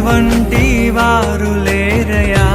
వంటి వారు లేరయా.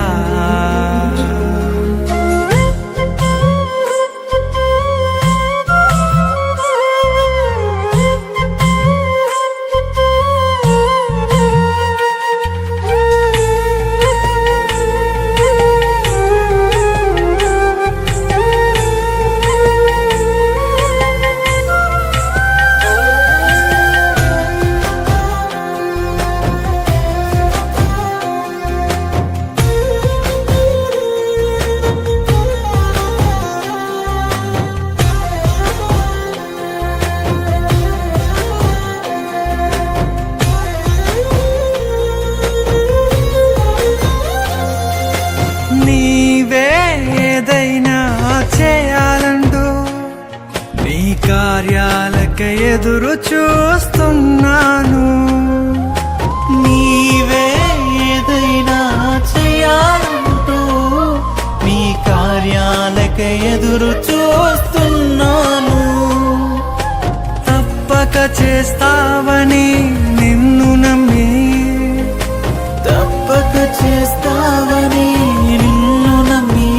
నీవే ఏదైనా చేయాలంటూ నీ కార్యాలకై ఎదురు చూస్తున్నాను. నీవే ఏదైనా చేయాలంటూ నీ కార్యాలకై ఎదురు చూస్తున్నాను. తప్పక చేస్తావని నిన్ను నమ్మి, తప్పక చేస్తావని నిన్ను నమ్మి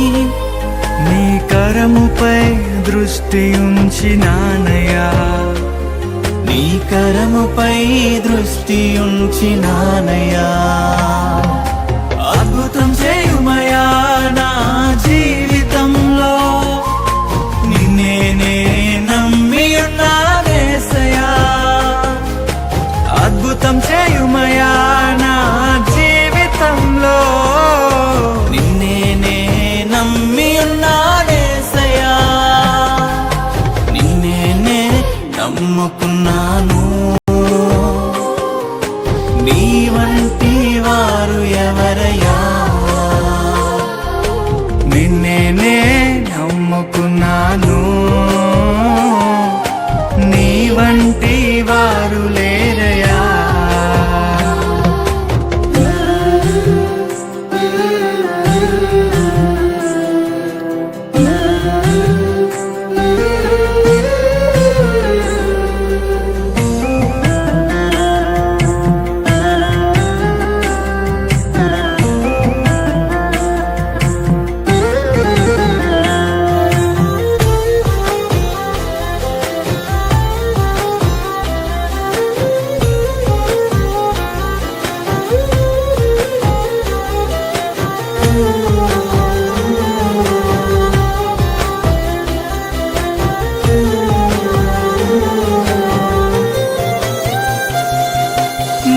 నీ కరముపై దృష్టి ఉంచినానయ్యా. నీ కరముపై దృష్టి ఉంచినానయ్యా. అద్భుతం చేయుమయా నా జీవితంలో, నిన్నే నమ్మి ఉన్నానేసయ్యా. అద్భుతం చేయుమయా నా జీవితంలో, నిన్నే నమ్మి ఉన్నానేసయ్యా. నిన్నే నమ్ముకున్నాను. నీ వంటి వారు ఎవరయ్యా. నిన్నే నమ్ముకున్నాను. నీ వంటి వారు లేరయా.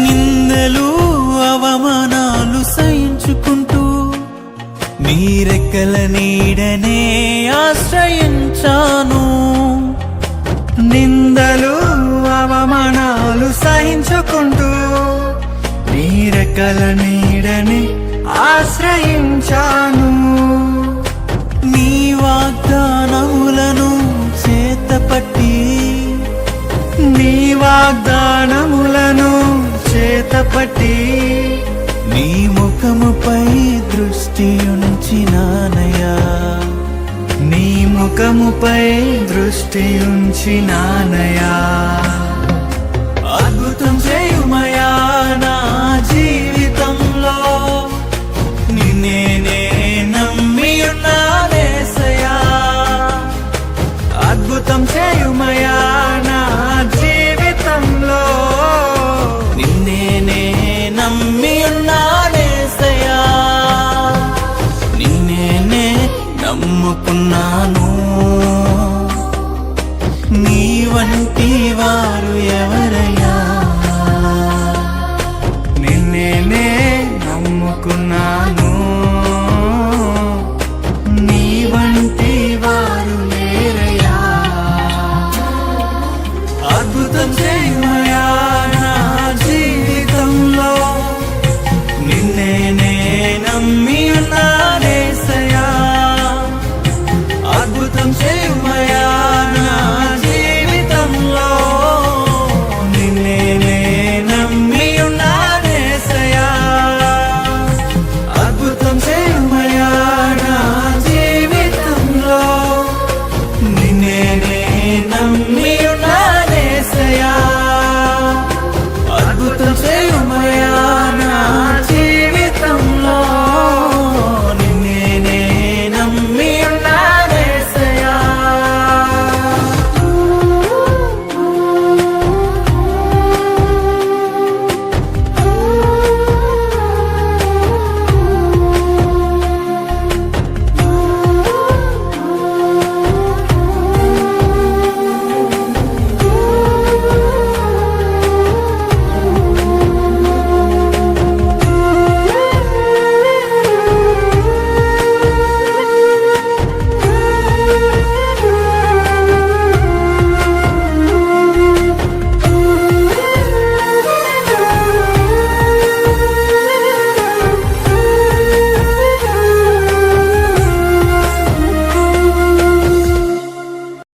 నిందలు అవమానాలు సహించుకుంటూ నీ రెక్కల నీడనే ఆశ్రయించాను. నిందలు అవమానాలు సహించుకుంటూ నీ రెక్కల నీడని ఆశ్రయించాను. నీ వాగ్దానములను చేతపట్టి, నీ వాగ్దానములను చేతపట్టి నీ ముఖముపై దృష్టి ఉంచినానయ్యా. నీ ముఖముపై దృష్టి ఉంచినానయా. అద్భుతం చేయుమయా నా జీవితంలో, నిన్నే నమ్మి ఉన్నానేసయ్యా. అద్భుతం చేయుమయా నా జీవితంలో, నిన్నే నమ్మి ఉన్నానేసయ్యా. నిన్నే నమ్ముకున్నాను. నీ వంటి వారు ఎవరయ్యా. నిన్నే నమ్ముకున్నాను. నీ వంటి వారు లేరయా. అద్భుతం చేయుమయా నా జీవితంలో, నిన్నే